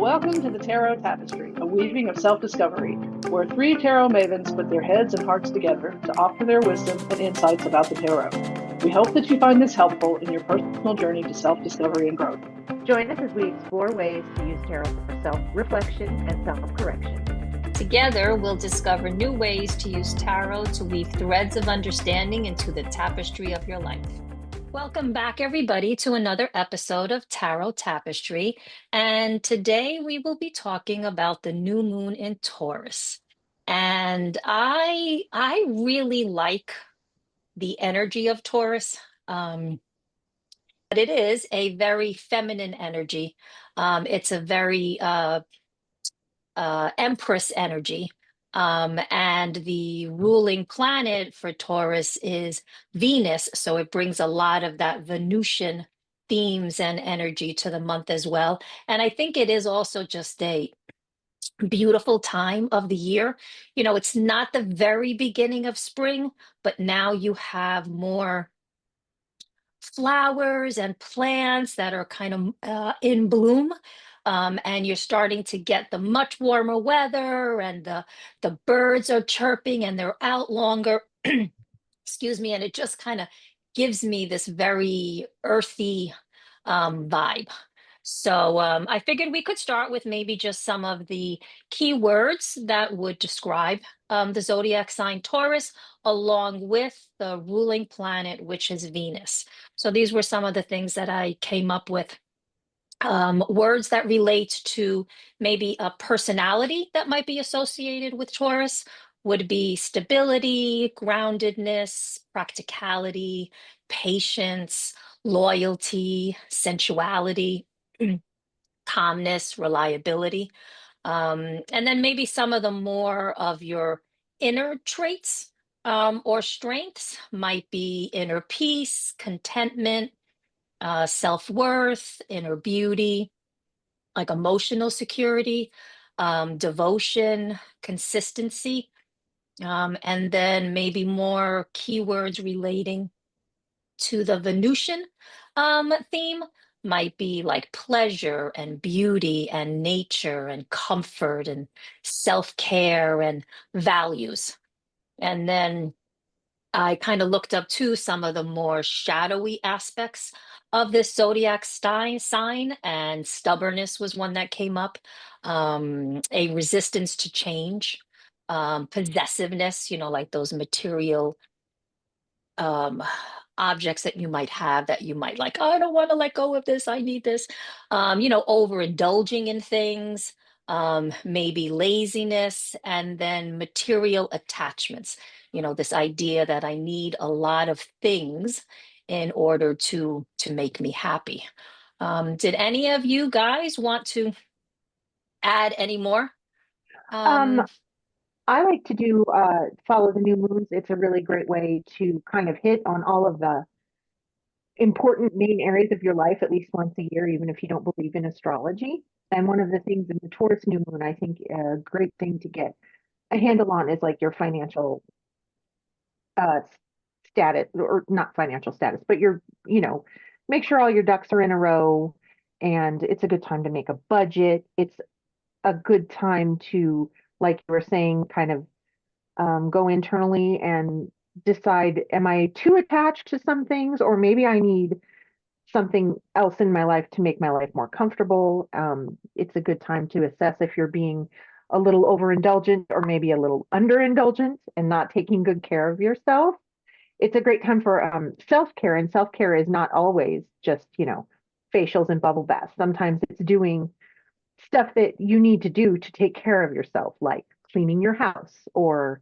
Welcome to the Tarot Tapestry, a weaving of self-discovery, where three tarot mavens put their heads and hearts together to offer their wisdom and insights about the tarot. We hope that you find this helpful in your personal journey to self-discovery and growth. Join us as we explore ways to use tarot for self-reflection and self-correction. Together, we'll discover new ways to use tarot to weave threads of understanding into the tapestry of your life. Welcome back, everybody, to another episode of Tarot Tapestry. And today we will be talking about the new moon in Taurus. And I really like the energy of Taurus. But it is a very feminine energy. It's a very Empress energy. And the ruling planet for Taurus is Venus. So it brings a lot of that Venusian themes and energy to the month as well. And I think it is also just a beautiful time of the year. You know, it's not the very beginning of spring, but now you have more flowers and plants that are kind of in bloom. And you're starting to get the much warmer weather, and the birds are chirping and they're out longer. Excuse me. And it just kind of gives me this very earthy vibe. So I figured we could start with maybe just some of the key words that would describe the zodiac sign Taurus, along with the ruling planet, which is Venus. So these were some of the things that I came up with. Words that relate to maybe a personality that might be associated with Taurus would be stability, groundedness, practicality, patience, loyalty, sensuality, calmness, reliability. And then maybe some of the more of your inner traits or strengths might be inner peace, contentment, self-worth, inner beauty, like emotional security, devotion, consistency, and then maybe more keywords relating to the Venusian theme might be like pleasure and beauty and nature and comfort and self-care and values. And then I kind of looked up too some of the more shadowy aspects of this zodiac sign, and stubbornness was one that came up, a resistance to change, possessiveness, you know, like those material um, objects that you might have that you might like, oh, I don't want to let go of this, I need this, you know, overindulging in things, maybe laziness, and then material attachments, you know, this idea that I need a lot of things in order to make me happy. Did any of you guys want to add any more? Um, um I like to do follow the new moons. It's a really great way to kind of hit on all of the important main areas of your life at least once a year, even if you don't believe in astrology. And one of the things in the Taurus new moon, I think a great thing to get a handle on is like your financial uh, status, or not financial status, but you know, make sure all your ducks are in a row. And it's a good time to make a budget. It's a good time to, like you were saying, kind of go internally and decide, am I too attached to some things, or maybe I need something else in my life to make my life more comfortable. It's a good time to assess if you're being a little overindulgent or maybe a little underindulgent and not taking good care of yourself. It's a great time for self-care, and self-care is not always just, you know, facials and bubble baths. Sometimes it's doing stuff that you need to do to take care of yourself, like cleaning your house or,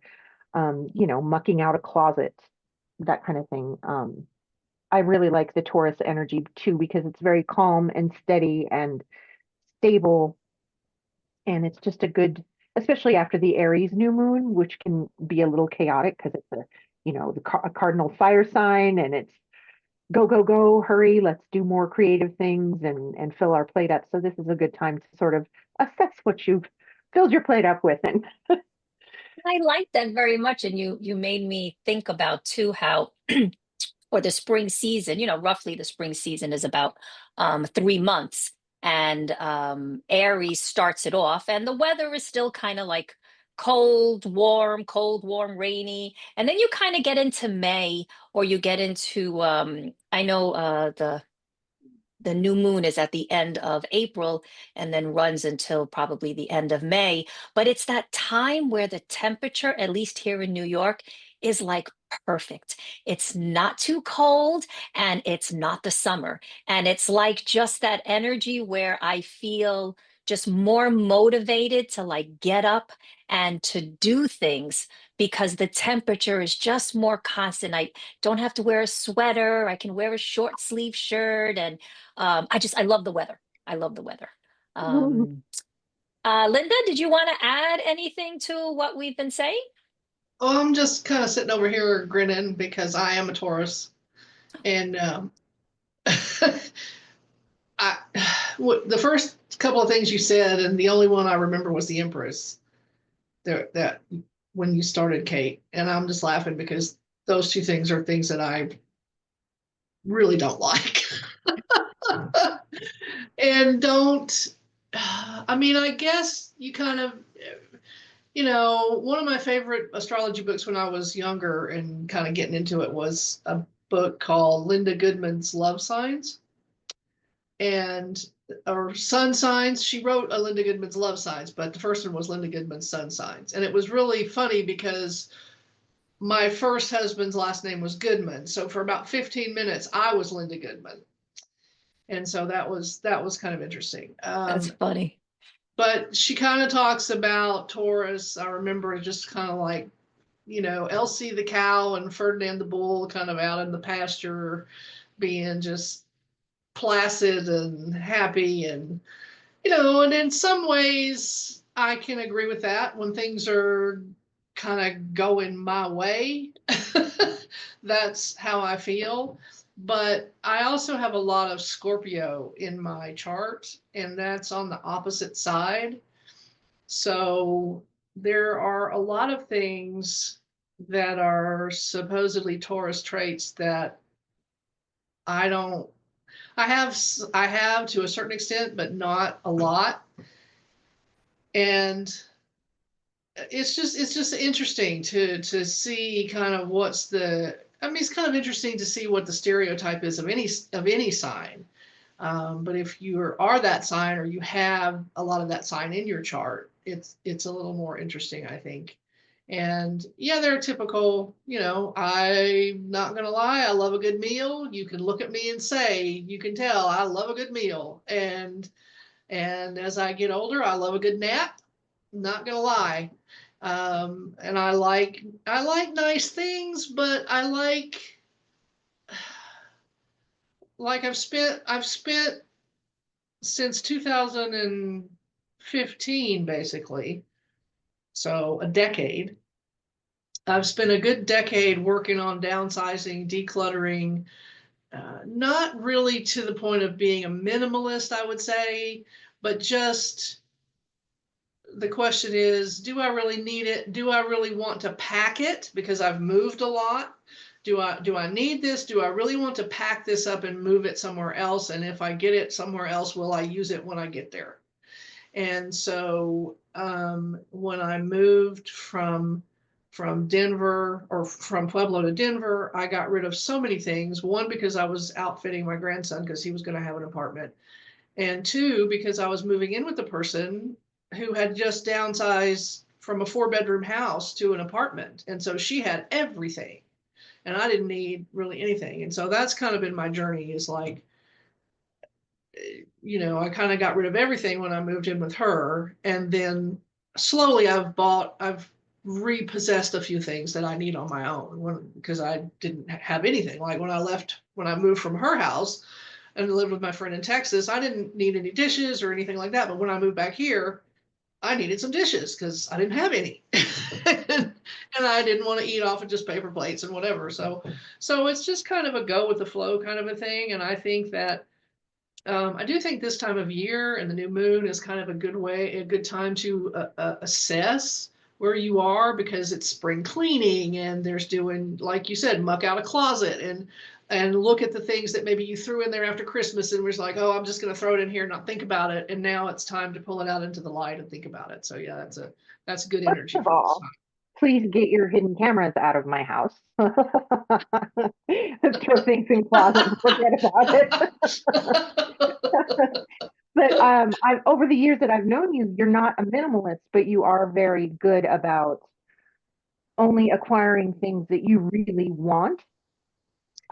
you know, mucking out a closet, that kind of thing. I really like the Taurus energy too because it's very calm and steady and stable. And it's just a good, especially after the Aries new moon, which can be a little chaotic because it's a, you know, a cardinal fire sign, and it's go, go, go, hurry, let's do more creative things and fill our plate up. So this is a good time to sort of assess what you've filled your plate up with. And I like that very much. And you made me think about too how or the spring season, you know, roughly the spring season is about 3 months. and Aries starts it off, and the weather is still kind of like cold, warm, rainy. And then you kind of get into May, or you get into I know the new moon is at the end of April and then runs until probably the end of May. But it's that time where the temperature, at least here in New York, is like perfect. It's not too cold and it's not the summer. And it's like just that energy where I feel just more motivated to like get up and to do things because the temperature is just more constant. I don't have to wear a sweater. I can wear a short sleeve shirt, and I love the weather. I love the weather. Um, Linda, did you want to add anything to what we've been saying? Oh, I'm just kind of sitting over here grinning because I am a Taurus, and I, the first couple of things you said, and the only one I remember was the Empress. There, that when you started, Kate, and I'm just laughing because those two things are things that I really don't like, and don't. I mean, I guess you kind of, one of my favorite astrology books when I was younger and kind of getting into it was a book called Linda Goodman's Love Signs and or Sun Signs. She wrote a Linda Goodman's Love Signs, but the first one was Linda Goodman's Sun Signs. And it was really funny because my first husband's last name was Goodman. So for about 15 minutes, I was Linda Goodman. And so that was kind of interesting. That's funny. But she kind of talks about Taurus. I remember just kind of like, Elsie the cow and Ferdinand the bull kind of out in the pasture being just placid and happy. And in some ways I can agree with that when things are kind of going my way. That's how I feel. But I also have a lot of Scorpio in my chart, and that's on the opposite side. So there are a lot of things that are supposedly Taurus traits that I don't. I have to a certain extent, but not a lot. And it's just interesting to see kind of what's the. I mean, it's kind of interesting to see what the stereotype is of any sign. But if you are that sign or you have a lot of that sign in your chart, it's a little more interesting, I think. And yeah, they're typical, I'm not gonna lie, I love a good meal. You can look at me and say, you can tell I love a good meal. And as I get older, I love a good nap. Not gonna lie. And I like nice things, but I like I've spent since 2015 basically, so a decade. I've spent a good decade working on downsizing, decluttering, not really to the point of being a minimalist, I would say, but just the question is, do I really need it? Do I really want to pack it because I've moved a lot? Do I need this? Do I really want to pack this up and move it somewhere else? And if I get it somewhere else, will I use it when I get there? And so when I moved from Denver or from Pueblo to Denver, I got rid of so many things. One, because I was outfitting my grandson because he was going to have an apartment. And two, because I was moving in with a person who had just downsized from a 4-bedroom house to an apartment. And so she had everything and I didn't need really anything. And so that's kind of been my journey, is like, I kind of got rid of everything when I moved in with her. And then slowly I've repossessed a few things that I need on my own because I didn't have anything. Like when I moved from her house and lived with my friend in Texas, I didn't need any dishes or anything like that. But when I moved back here, I needed some dishes because I didn't have any. And I didn't want to eat off of just paper plates and whatever. So it's just kind of a go with the flow kind of a thing. And I think that I do think this time of year and the new moon is kind of a good time to assess where you are because it's spring cleaning and there's doing, like you said, muck out a closet and look at the things that maybe you threw in there after Christmas and was like, oh, I'm just going to throw it in here and not think about it. And now it's time to pull it out into the light and think about it. So yeah, that's good First energy of for this all, please get your hidden cameras out of my house. Throw things in closet and forget about it. time. But I've over the years that I've known you, you're not a minimalist, but you are very good about only acquiring things that you really want,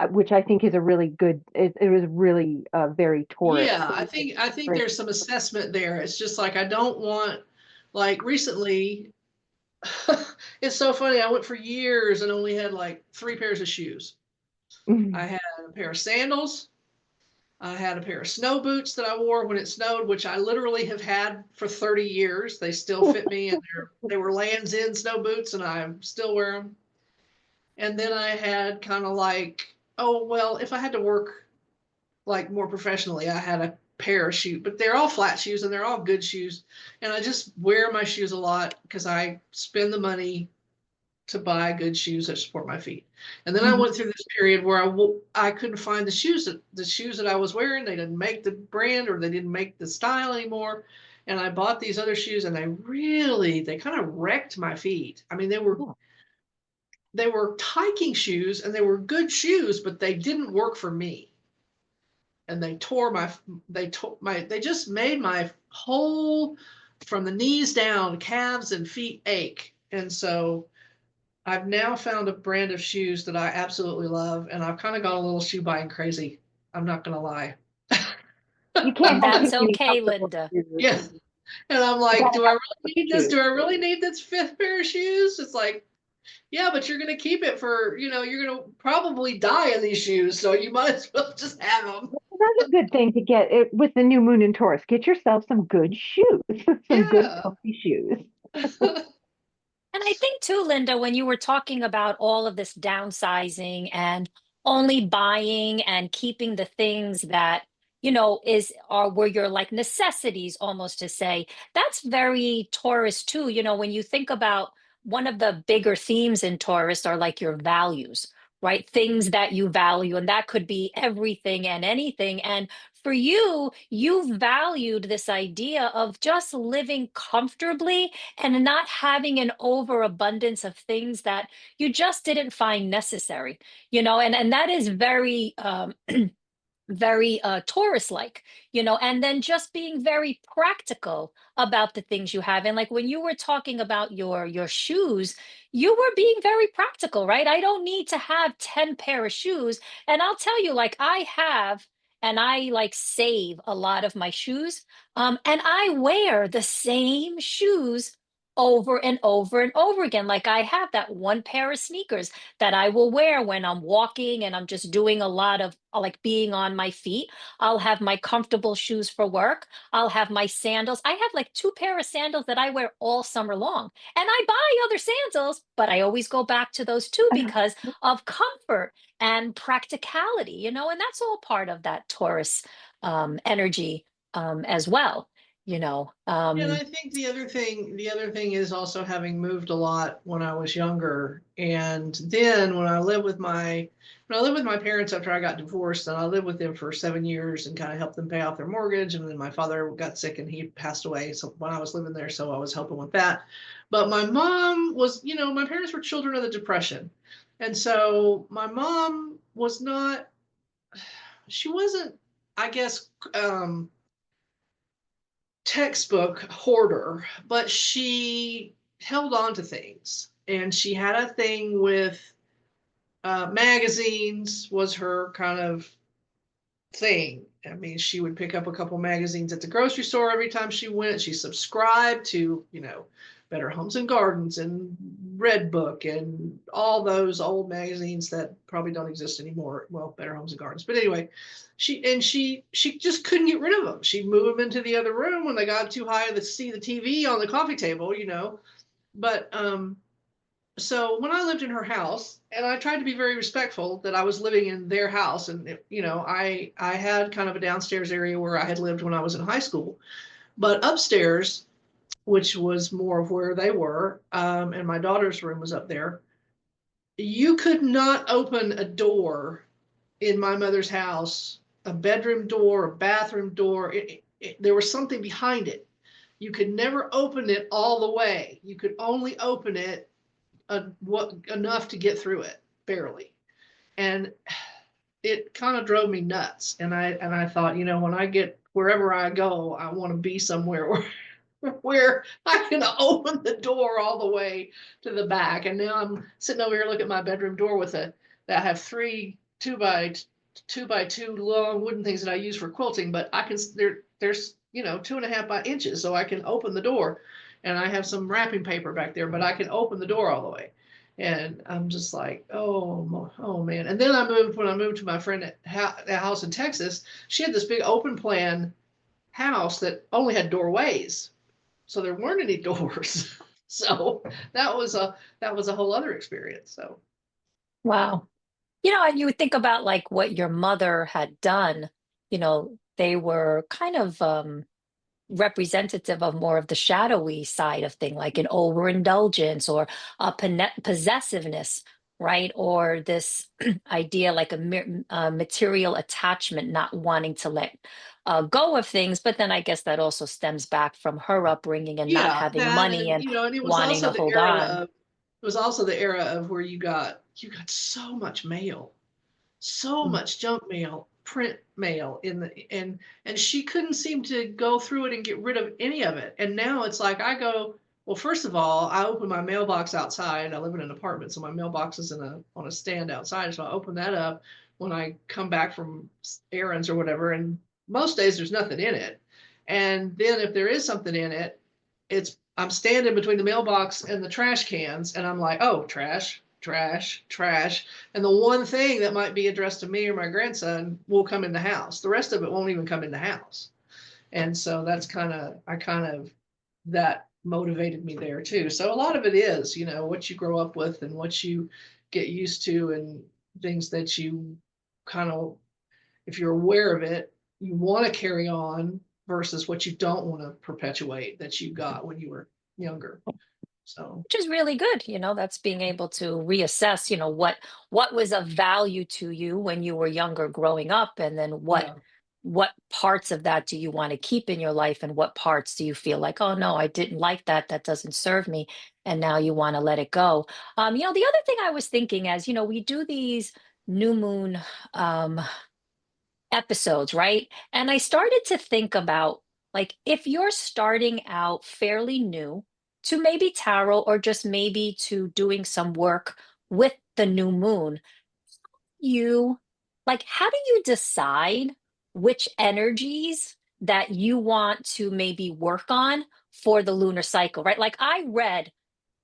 which I think is a really good. It was really very Taurus. Yeah, I think there's some assessment there. It's just like I don't want, like recently, it's so funny. I went for years and only had like 3 pairs of shoes. I had a pair of sandals. I had a pair of snow boots that I wore when it snowed, which I literally have had for 30 years. They still fit me, and they were Lands' End snow boots, and I still wear them. And then I had kind of like, oh well, if I had to work like more professionally, I had a pair of shoes, but they're all flat shoes and they're all good shoes. And I just wear my shoes a lot because I spend the money to buy good shoes that support my feet. And then I went through this period where I couldn't find the shoes that I was wearing. They didn't make the brand or they didn't make the style anymore. And I bought these other shoes and they kind of wrecked my feet. I mean, they were hiking shoes and they were good shoes, but they didn't work for me. And they just made my whole, from the knees down, calves and feet ache. And so I've now found a brand of shoes that I absolutely love, and I've kind of got a little shoe buying crazy. I'm not gonna lie. You can't And have too that's many okay, comfortable Linda. shoes. Yeah. And I'm You like, gotta do I have really need this? shoes. Do I really need this 5th pair of shoes? It's like, yeah, but you're gonna keep it for, you're gonna probably die in these shoes, so you might as well just have them. Another good thing to get it with the new moon in Taurus, get yourself some good shoes, some good Yeah. comfy shoes. And I think too, Linda, when you were talking about all of this downsizing and only buying and keeping the things that, were your like necessities almost to say, that's very Taurus too. When you think about one of the bigger themes in Taurus are like your values, right? Things that you value, and that could be everything and anything. And for you, you valued this idea of just living comfortably and not having an overabundance of things that you just didn't find necessary, and that is very very Taurus like, and then just being very practical about the things you have. And like when you were talking about your shoes, you were being very practical, right? I don't need to have 10 pair of shoes. And I'll tell you, like I have, and I like save a lot of my shoes. And I wear the same shoes over and over and over again. Like I have that one pair of sneakers that I will wear when I'm walking and I'm just doing a lot of like being on my feet. I'll have my comfortable shoes for work. I'll have my sandals. I have like 2 pair of sandals that I wear all summer long. And I buy other sandals, but I always go back to those two because of comfort and practicality, and that's all part of that Taurus energy as well, you know. And I think the other thing is also having moved a lot when I was younger. And then when I lived with my parents after I got divorced, and I lived with them for 7 years and kind of helped them pay off their mortgage. And then my father got sick and he passed away. So when I was living there, so I was helping with that. But my mom was, my parents were children of the Depression. And so my mom was not, she wasn't, I guess, textbook hoarder, but she held on to things. And she had a thing with magazines was her kind of thing. I mean, she would pick up a couple magazines at the grocery store every time she went. She subscribed to, Better Homes and Gardens and Red Book and all those old magazines that probably don't exist anymore. Well, Better Homes and Gardens. But anyway, she just couldn't get rid of them. She'd move them into the other room when they got too high to see the TV on the coffee table, But so when I lived in her house, and I tried to be very respectful that I was living in their house, and I had kind of a downstairs area where I had lived when I was in high school, but upstairs which was more of where they were, and my daughter's room was up there. You could not open a door in my mother's house, a bedroom door, a bathroom door. There was something behind it. You could never open it all the way. You could only open it enough to get through it, barely. And it kind of drove me nuts. And I thought, when I get wherever I go, I want to be somewhere where I can open the door all the way to the back. And now I'm sitting over here looking at my bedroom door that I have 3 2x2 long wooden things that I use for quilting, but there's 2.5 by inches, so I can open the door, and I have some wrapping paper back there, but I can open the door all the way. And I'm just like, oh man. And then when I moved to my friend house in Texas, she had this big open plan house that only had doorways. So there weren't any doors. So that was a whole other experience. So Wow. And you would think about like what your mother had done, they were kind of representative of more of the shadowy side of thing, like an overindulgence or a possessiveness, right? Or this idea like a material attachment, not wanting to let go of things. But then I guess that also stems back from her upbringing and not yeah, having that, money and and and it was wanting also to the hold on. era of where you got so much mail, so Mm. much junk mail, print mail and she couldn't seem to go through it and get rid of any of it. And now it's like well, first of all, I open my mailbox outside. I live in an apartment, so my mailbox is on a stand outside. So I open that up when I come back from errands or whatever. And most days there's nothing in it. And then if there is something in it, I'm standing between the mailbox and the trash cans, and I'm like, oh, trash, trash, trash. And the one thing that might be addressed to me or my grandson will come in the house. The rest of it won't even come in the house. And so that motivated me there too. So a lot of it is, what you grow up with and what you get used to, and things that you kind of, if you're aware of it, you want to carry on versus what you don't want to perpetuate that you got when you were younger. So Which is really good. That's being able to reassess, what was of value to you when you were younger growing up, and then yeah. what parts of that do you want to keep in your life, and what parts do you feel like, oh no, I didn't like that doesn't serve me, and now you want to let it go. The other thing I was thinking, as we do these new moon um episodes, right? And I started to think about, like, if you're starting out fairly new to maybe tarot, or just maybe to doing some work with the new moon, you like, how do you decide which energies that you want to maybe work on for the lunar cycle, right? Like, I read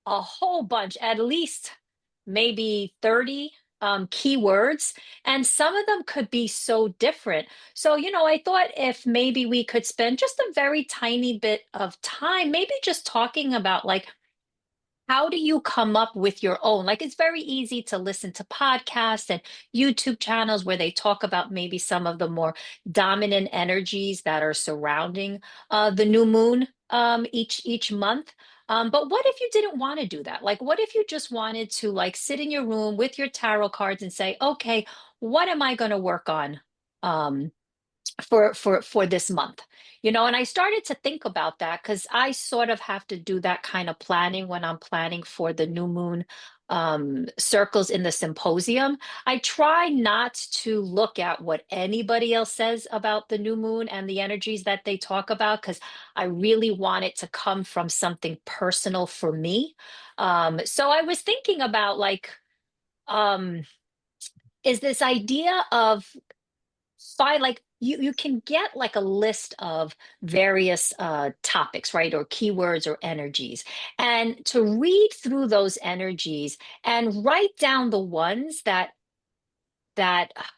a whole bunch, at least maybe 30 keywords, and some of them could be so different. So, I thought if maybe we could spend just a very tiny bit of time, maybe just talking about, like, how do you come up with your own? Like, it's very easy to listen to podcasts and YouTube channels where they talk about maybe some of the more dominant energies that are surrounding the new moon each month. But what if you didn't want to do that? Like, what if you just wanted to, like, sit in your room with your tarot cards and say, okay, what am I going to work on? For this month, and I started to think about that, because I sort of have to do that kind of planning when I'm planning for the new moon circles in the symposium. I try not to look at what anybody else says about the new moon and the energies that they talk about, because I really want it to come from something personal for me. So I was thinking about, like, um is this idea of, like, you can get like a list of various topics, right, or keywords or energies, and to read through those energies and write down the ones that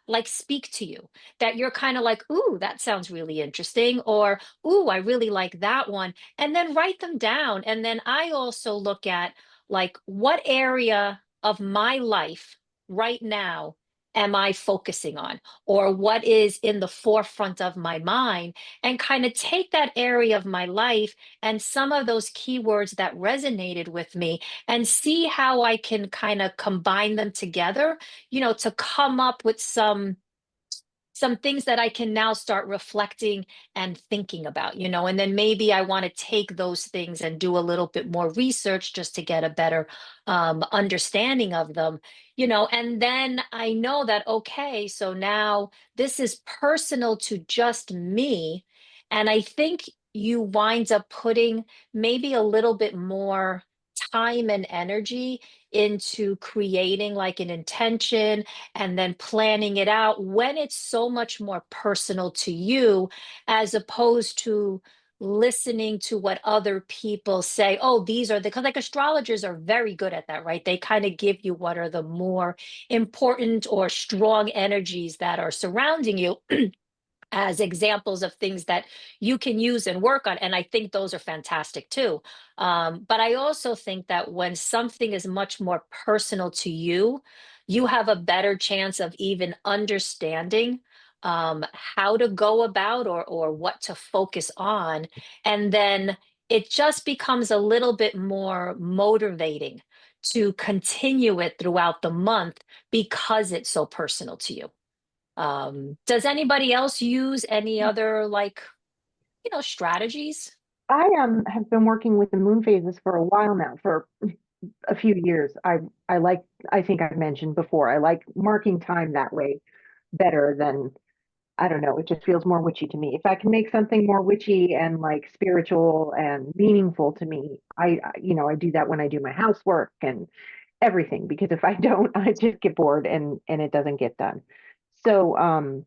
like speak to you, that you're kind of like, ooh, that sounds really interesting, or ooh, I really like that one, and then write them down. And then I also look at, like, what area of my life right now am I focusing on, or what is in the forefront of my mind, and kind of take that area of my life and some of those keywords that resonated with me and see how I can kind of combine them together, to come up with some things that I can now start reflecting and thinking about, and then maybe I want to take those things and do a little bit more research just to get a better understanding of them, and then I know that, okay, so now this is personal to just me. And I think you wind up putting maybe a little bit more time and energy into creating like an intention and then planning it out when it's so much more personal to you, as opposed to listening to what other people say. Oh, these are because like astrologers are very good at that, right? They kind of give you what are the more important or strong energies that are surrounding you as examples of things that you can use and work on. And I think those are fantastic too. But I also think that when something is much more personal to you, you have a better chance of even understanding how to go about or what to focus on. And then it just becomes a little bit more motivating to continue it throughout the month because it's so personal to you. Does anybody else use any other like, strategies? I have been working with the moon phases for a while now, for a few years. I like, I think I've mentioned before, I like marking time that way better than, I don't know, it just feels more witchy to me. If I can make something more witchy and like spiritual and meaningful to me, I do that when I do my housework and everything, because if I don't, I just get bored and it doesn't get done. So,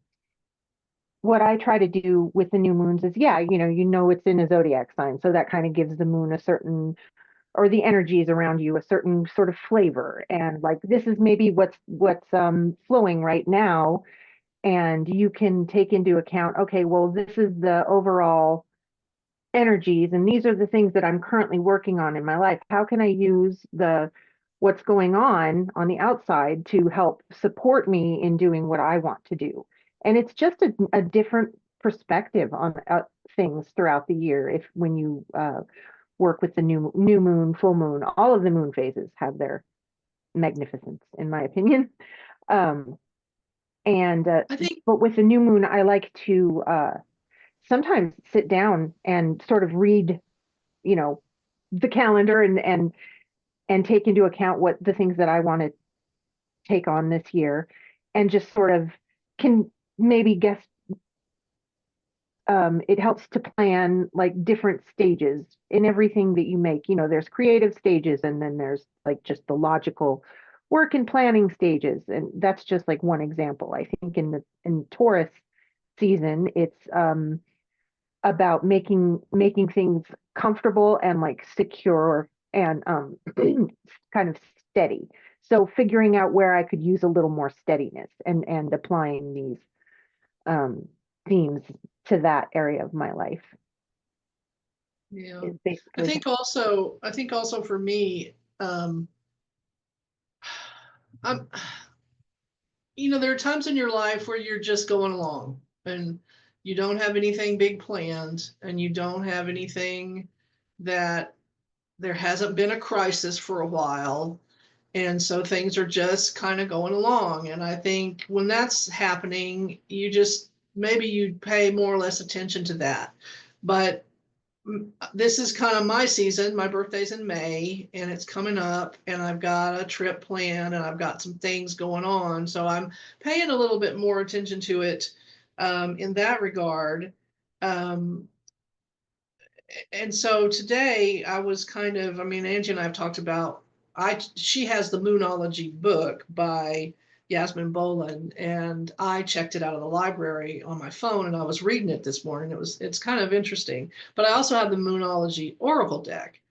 what I try to do with the new moons is, yeah, it's in a zodiac sign. So that kind of gives the moon a certain, or the energies around you, a certain sort of flavor. And like, this is maybe what's flowing right now. And you can take into account, okay, well, this is the overall energies, and these are the things that I'm currently working on in my life. How can I use the what's going on the outside to help support me in doing what I want to do? And it's just a different perspective on things throughout the year. If when you work with the new moon, full moon, all of the moon phases have their magnificence, in my opinion. Um, and I think, but with the new moon, I like to sometimes sit down and sort of read, you know, the calendar and take into account what the things that I want to take on this year, and just sort of can maybe guess. It helps to plan like different stages in everything that you make. There's creative stages, and then there's like just the logical work and planning stages, and that's just like one example. I think in Taurus season, it's about making things comfortable and like secure and kind of steady. So figuring out where I could use a little more steadiness and applying these um, themes to that area of my life yeah, is basically. I think also for me, I'm, there are times in your life where you're just going along and you don't have anything big planned and you don't have anything that there hasn't been a crisis for a while. And so things are just kind of going along. And I think when that's happening, maybe you pay more or less attention to that. But this is kind of my season. My birthday's in May and it's coming up and I've got a trip planned and I've got some things going on. So I'm paying a little bit more attention to it in that regard. Um, and so today I was Angie and I have talked about, she has the Moonology book by Yasmin Boland, and I checked it out of the library on my phone and I was reading it this morning. It's kind of interesting, but I also have the Moonology Oracle deck.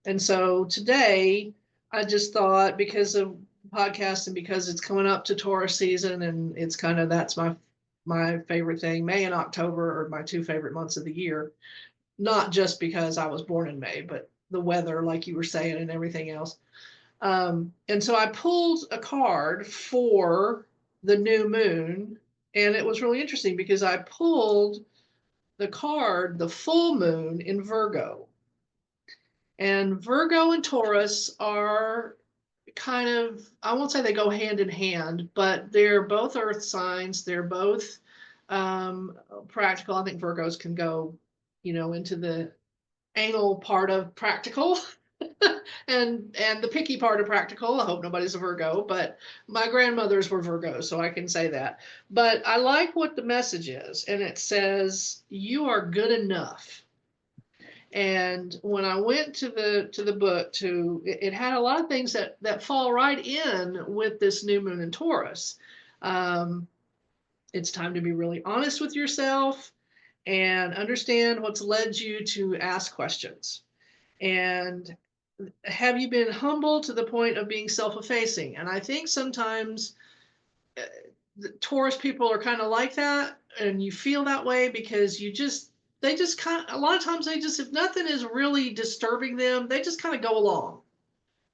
And so today I just thought, because of podcast and because it's coming up to Taurus season and it's that's my favorite thing. May and October are my two favorite months of the year, not just because I was born in May, but the weather, like you were saying, and everything else. And so I pulled a card for the new moon. And it was really interesting because I pulled the card, the full moon in Virgo. And Virgo and Taurus are kind of, I won't say they go hand in hand, but they're both earth signs. They're both practical. I think Virgos can go, into the anal part of practical and the picky part of practical. I hope nobody's a Virgo, but my grandmothers were Virgos, so I can say that. But I like what the message is, and it says you are good enough. And when I went to the book, it had a lot of things that fall right in with this new moon in Taurus. It's time to be really honest with yourself and understand what's led you to ask questions. And have you been humble to the point of being self-effacing? And I think sometimes the Taurus people are kind of like that, and you feel that way because they just kind of, a lot of times they just, if nothing is really disturbing them, they just kind of go along.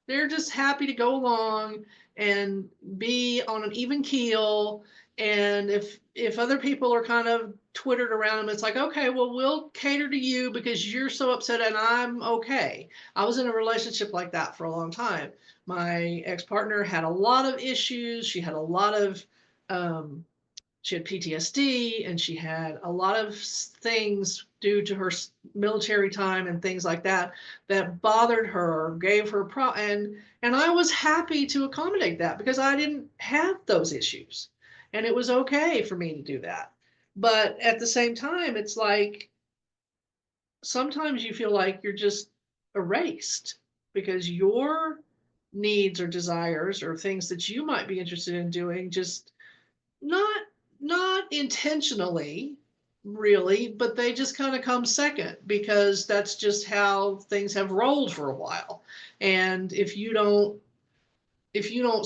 They're just happy to go along and be on an even keel. And if other people are kind of twittered around them, it's like, okay, well, we'll cater to you because you're so upset and I'm okay. I was in a relationship like that for a long time. My ex-partner had a lot of issues. She had a lot of she had PTSD, and she had a lot of things due to her military time and things like that that bothered her, gave her and I was happy to accommodate that because I didn't have those issues, and it was okay for me to do that. But at the same time, it's like sometimes you feel like you're just erased because your needs or desires or things that you might be interested in doing just not intentionally really, but they just kind of come second because that's just how things have rolled for a while. And if you don't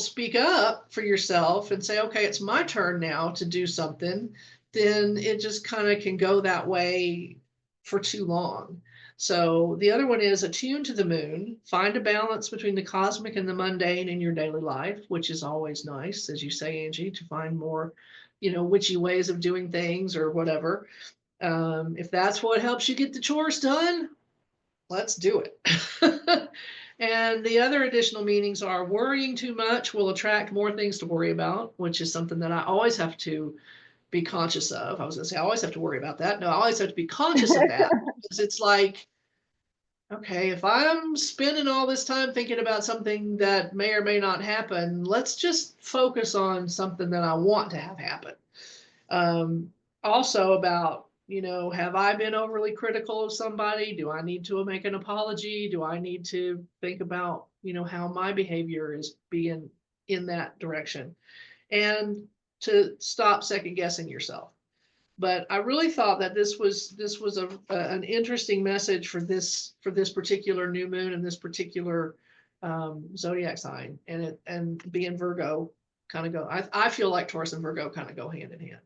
speak up for yourself and say, okay, it's my turn now to do something, then it just kind of can go that way for too long. So the other one is attune to the moon, find a balance between the cosmic and the mundane in your daily life, which is always nice, as you say, Angie, to find more, witchy ways of doing things or whatever. If that's what helps you get the chores done, let's do it. And the other additional meanings are worrying too much will attract more things to worry about, which is something that I always have to be conscious of. I was going to say I always have to worry about that. No, I always have to be conscious of that because it's like, okay, if I'm spending all this time thinking about something that may or may not happen, let's just focus on something that I want to have happen. Also about, have I been overly critical of somebody? Do I need to make an apology? Do I need to think about, how my behavior is being in that direction? And to stop second guessing yourself. But I really thought that this was an interesting message for this particular new moon and this particular zodiac sign, and being Virgo kind of go. I feel like Taurus and Virgo kind of go hand in hand.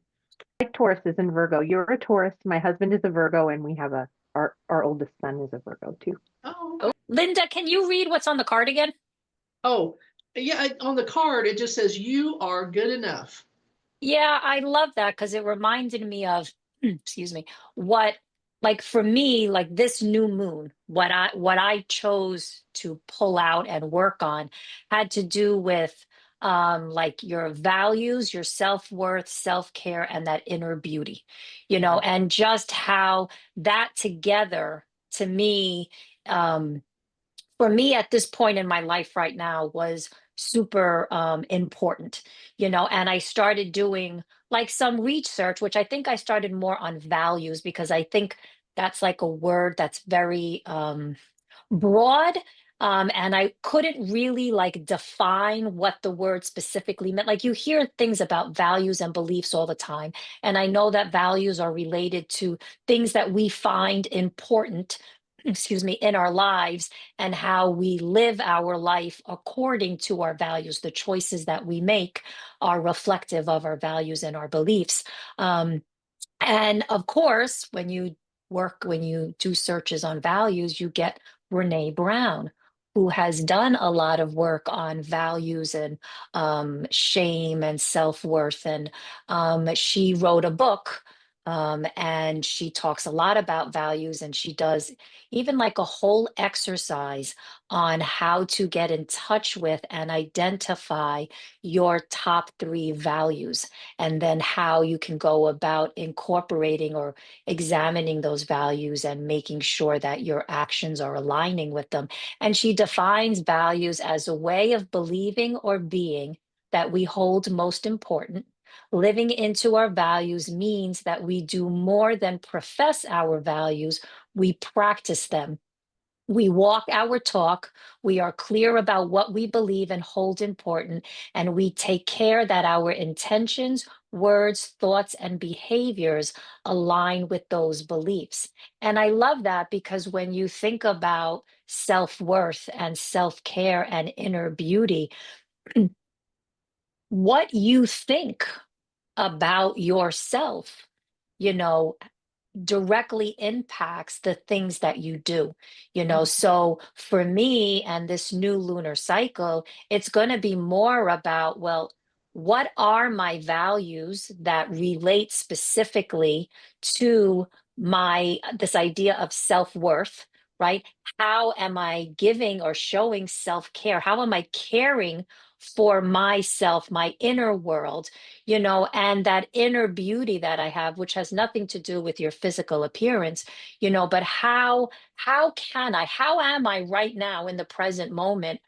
Like Taurus is in Virgo. You're a Taurus. My husband is a Virgo, and we have our oldest son is a Virgo too. Oh, Oh, Linda, can you read what's on the card again? oh, yeah. On the card, it just says you are good enough. Yeah, I love that because it reminded me of, excuse me, what, like for me, like this new moon, what I chose to pull out and work on had to do with like your values, your self-worth, self-care, and that inner beauty, and just how that together to me, for me at this point in my life right now was super important, and I started doing like some research, which I think I started more on values because I think that's like a word that's very broad. And I couldn't really like define what the word specifically meant. Like you hear things about values and beliefs all the time. And I know that values are related to things that we find important, excuse me, in our lives and how we live our life according to our values. The choices that we make are reflective of our values and our beliefs. And of course, when you do searches on values, you get Brene Brown, who has done a lot of work on values and shame and self-worth. And she wrote a book, and she talks a lot about values, and she does even like a whole exercise on how to get in touch with and identify your top 3 values, and then how you can go about incorporating or examining those values and making sure that your actions are aligning with them. And she defines values as a way of believing or being that we hold most important. Living into our values means that we do more than profess our values, we practice them. We walk our talk, we are clear about what we believe and hold important, and we take care that our intentions, words, thoughts, and behaviors align with those beliefs. And I love that because when you think about self worth and self care and inner beauty, what you think about yourself, you know, directly impacts the things that you do, so for me and this new lunar cycle, it's going to be more about, well, what are my values that relate specifically to my this idea of self-worth, right? How am I giving or showing self-care? How am I caring for myself, my inner world, and that inner beauty that I have, which has nothing to do with your physical appearance, but how am I right now in the present moment?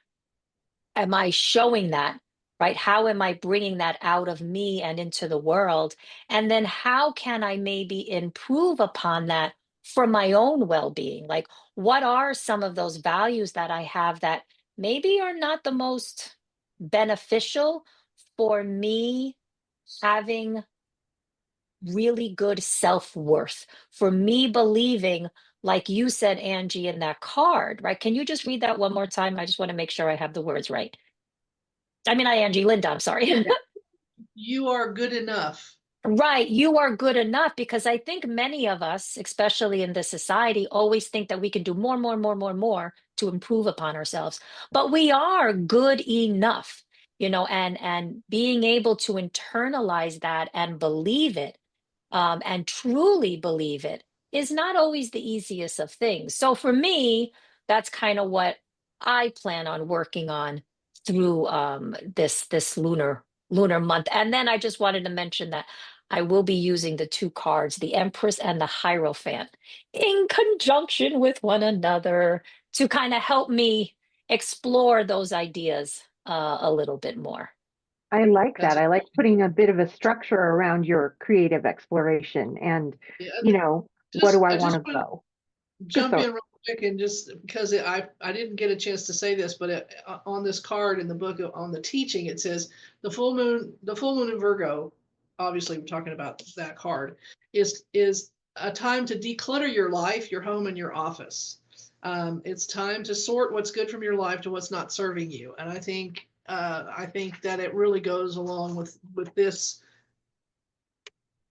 Am I showing that, right? How am I bringing that out of me and into the world? And then how can I maybe improve upon that for my own well-being? Like, what are some of those values that I have that maybe are not the most beneficial for me having really good self-worth, for me believing, like you said, Angie, in that card, right? Can you just read that one more time? I just want to make sure I have the words right. I mean, Angie, Linda, I'm sorry. You are good enough. Right, you are good enough, because I think many of us, especially in this society, always think that we can do more, more, more, more, more to improve upon ourselves. But we are good enough, and being able to internalize that and believe it, and truly believe it, is not always the easiest of things. So for me, that's kind of what I plan on working on through this lunar month. And then I just wanted to mention that I will be using the 2 cards, the Empress and the Hierophant, in conjunction with one another to kind of help me explore those ideas a little bit more. I like That's that. I like putting a bit of a structure around your creative exploration and, yeah. what do I I want just to want to go? Good jump thought. in real quick, and just because I didn't get a chance to say this, but on this card in the book on the teaching, it says the full moon in Virgo. Obviously, we're talking about that card is a time to declutter your life, your home, and your office. It's time to sort what's good from your life to what's not serving you, and I think that it really goes along with this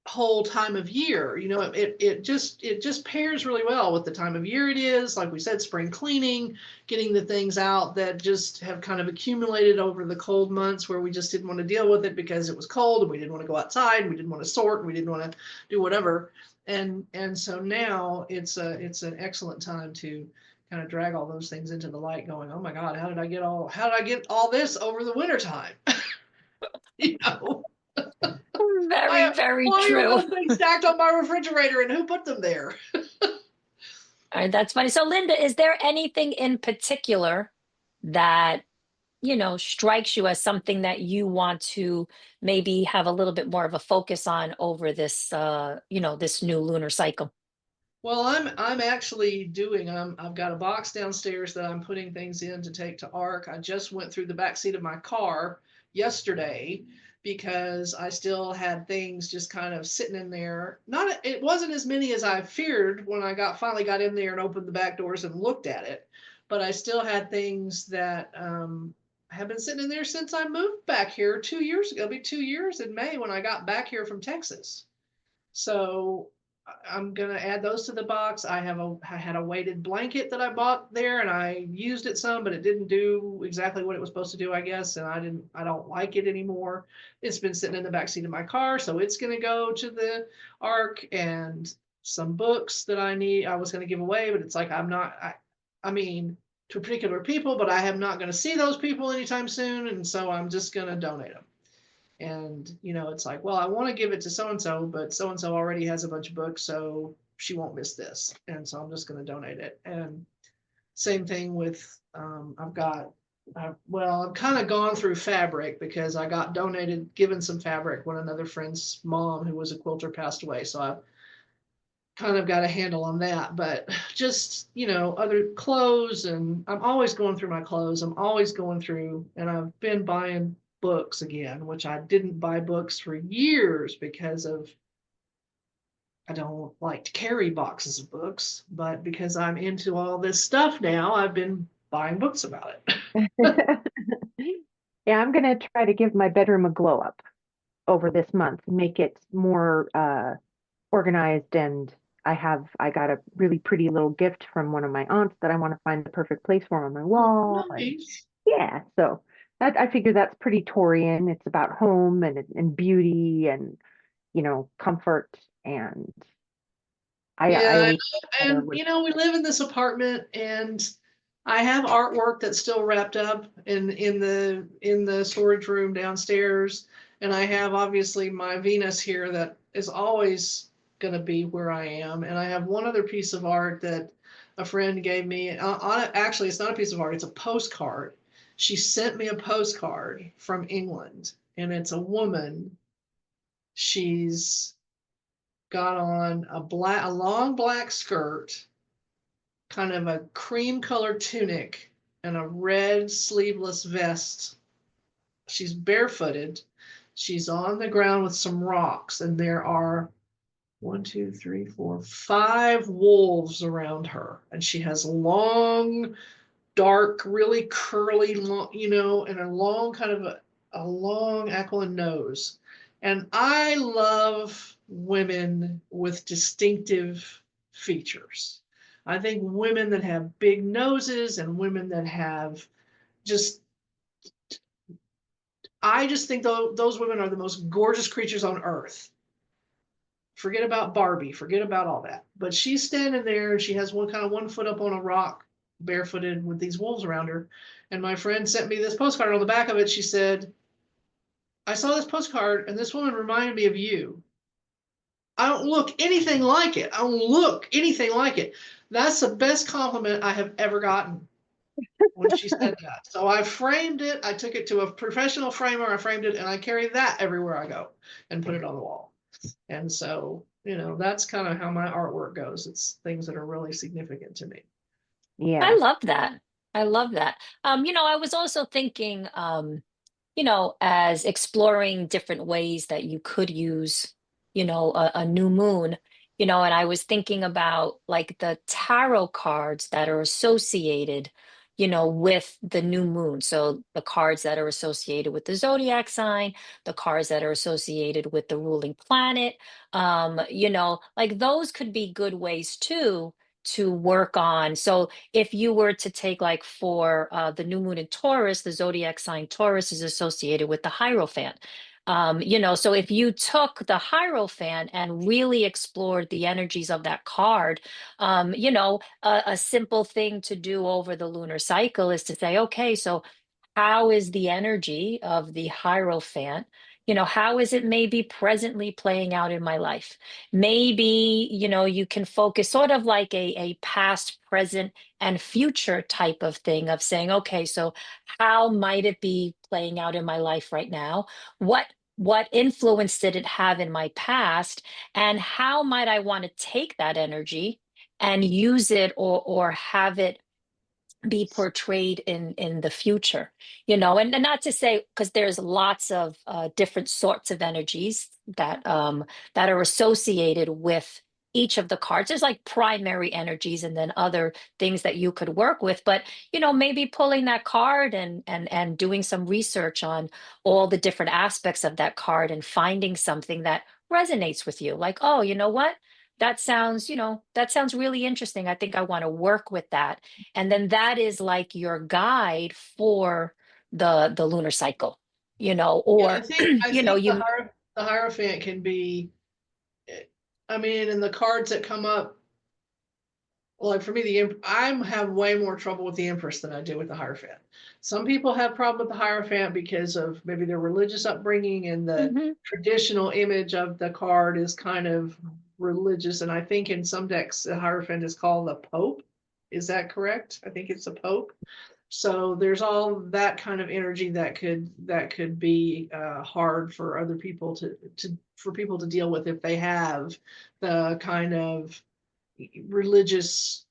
whole time of year. It just pairs really well with the time of year it is. Like we said, spring cleaning, getting the things out that just have kind of accumulated over the cold months where we just didn't want to deal with it because it was cold and we didn't want to go outside, and we didn't want to sort, and we didn't want to do whatever. And so now it's an excellent time to kind of drag all those things into the light, going, oh my God, how did I get all this over the winter time? you know I Very, have very 21 true. things stacked on my refrigerator, and who put them there? All right, that's funny. So, Linda, is there anything in particular that, strikes you as something that you want to maybe have a little bit more of a focus on over this, this new lunar cycle? Well, I'm actually doing. I've got a box downstairs that I'm putting things in to take to ARC. I just went through the back seat of my car yesterday because I still had things just kind of sitting in there. It wasn't as many as I feared when I finally got in there and opened the back doors and looked at it, but I still had things that have been sitting in there since I moved back here 2 years ago. It'll be 2 years in May when I got back here from Texas. So I'm gonna add those to the box. I had a weighted blanket that I bought there, and I used it some, but it didn't do exactly what it was supposed to do, I guess. And I don't like it anymore. It's been sitting in the backseat of my car, so it's gonna go to the Ark. And some books that I was gonna give away, but it's like I mean, to particular people, but I am not gonna see those people anytime soon, and so I'm just gonna donate them. And, it's like, well, I want to give it to so and so, but so and so already has a bunch of books, so she won't miss this. And so I'm just going to donate it. And same thing with, I've kind of gone through fabric because I got given some fabric when another friend's mom, who was a quilter, passed away. So I've kind of got a handle on that. But just, other clothes, and I'm always going through my clothes. I'm always going through, and I've been buying books again, which I didn't buy books for years because I don't like to carry boxes of books, but because I'm into all this stuff now, I've been buying books about it. Yeah, I'm gonna try to give my bedroom a glow up over this month, make it more organized. And I got a really pretty little gift from one of my aunts that I want to find the perfect place for on my wall. And Nice. yeah, so I figure that's pretty Taurian. It's about home and beauty and comfort. And I Yeah, always better and with we live in this apartment, and I have artwork that's still wrapped up in the storage room downstairs, and I have obviously my Venus here that is always going to be where I am, and I have one other piece of art that a friend gave me. Actually, it's not a piece of art; it's a postcard. She sent me a postcard from England, and it's a woman. She's got on a long black skirt, kind of a cream colored tunic, and a red sleeveless vest. She's barefooted. She's on the ground with some rocks, and there are one, two, three, four, five wolves around her. And she has long, dark, really curly, long, and a long kind of a long aquiline nose. And I love women with distinctive features. I think women that have big noses and women that have just, I just think those women are the most gorgeous creatures on earth. Forget about Barbie, forget about all that. But she's standing there and she has one foot up on a rock, barefooted with these wolves around her. And my friend sent me this postcard. On the back of it, she said, I saw this postcard and this woman reminded me of you. I don't look anything like it. I don't look anything like it. That's the best compliment I have ever gotten when she said that. So I framed it. I took it to a professional framer. I framed it and I carry that everywhere I go and put it on the wall. And so, that's kind of how my artwork goes. It's things that are really significant to me. I yeah. love that. I love that. I was also thinking, as exploring different ways that you could use, a new moon, and I was thinking about like the tarot cards that are associated, with the new moon. So the cards that are associated with the zodiac sign, the cards that are associated with the ruling planet, like those could be good ways too to work on. So if you were to take like for the new moon in Taurus, the zodiac sign Taurus is associated with the Hierophant. So if you took the Hierophant and really explored the energies of that card, a simple thing to do over the lunar cycle is to say, okay, so how is the energy of the Hierophant? How is it maybe presently playing out in my life? Maybe, you can focus sort of like a past, present, and future type of thing of saying, okay, so how might it be playing out in my life right now? What influence did it have in my past? And how might I want to take that energy and use it or have it be portrayed in the future, and not to say, because there's lots of different sorts of energies that are associated with each of the cards. There's like primary energies and then other things that you could work with, but maybe pulling that card and doing some research on all the different aspects of that card and finding something that resonates with you, like, oh, you know what, that sounds, that sounds really interesting. I think I want to work with that. And then that is like your guide for the lunar cycle, Yeah, I or think you the Hierophant can be, I mean, and the cards that come up, like for me, I have way more trouble with the Empress than I do with the Hierophant. Some people have problem with the Hierophant because of maybe their religious upbringing, and the Mhm. traditional image of the card is kind of religious. And I think in some decks, the Hierophant is called the Pope. Is that correct? I think it's a Pope. So there's all that kind of energy that could be hard for other people for people to deal with if they have the kind of religious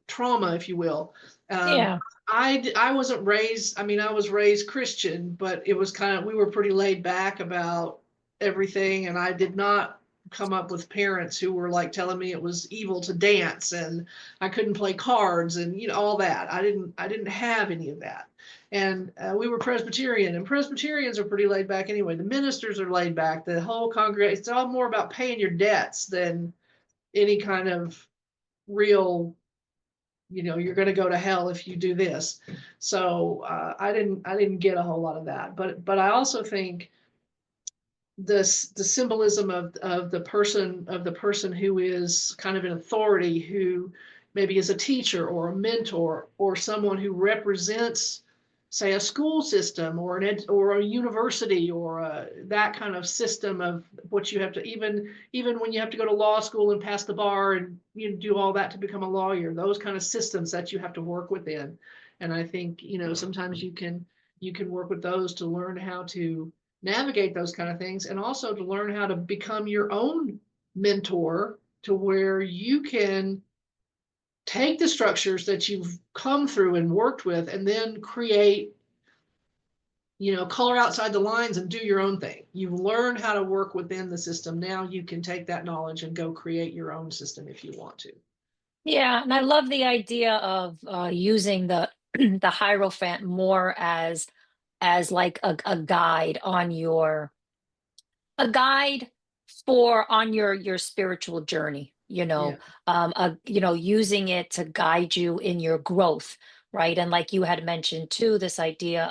trauma, if you will. Um, Yeah. I wasn't raised, I mean, I was raised Christian, but it was kind of, we were pretty laid back about everything. And I did not come up with parents who were like telling me it was evil to dance and I couldn't play cards and, all that. I didn't have any of that. And we were Presbyterian, and Presbyterians are pretty laid back anyway. The ministers are laid back. The whole congregation, it's all more about paying your debts than any kind of real, you're going to go to hell if you do this. So I didn't get a whole lot of that. But I also think the symbolism of the person who is kind of an authority, who maybe is a teacher or a mentor or someone who represents, say, a school system or or a university, or that kind of system of what you have to, even when you have to go to law school and pass the bar and do all that to become a lawyer, those kind of systems that you have to work within. And I think sometimes you can work with those to learn how to navigate those kind of things, and also to learn how to become your own mentor, to where you can take the structures that you've come through and worked with and then create, color outside the lines and do your own thing. You've learned how to work within the system. Now you can take that knowledge and go create your own system if you want to. Yeah, and I love the idea of using the the Hierophant more as like a guide on your a guide for on your spiritual journey, Yeah. using it to guide you in your growth, right? And like you had mentioned too, this idea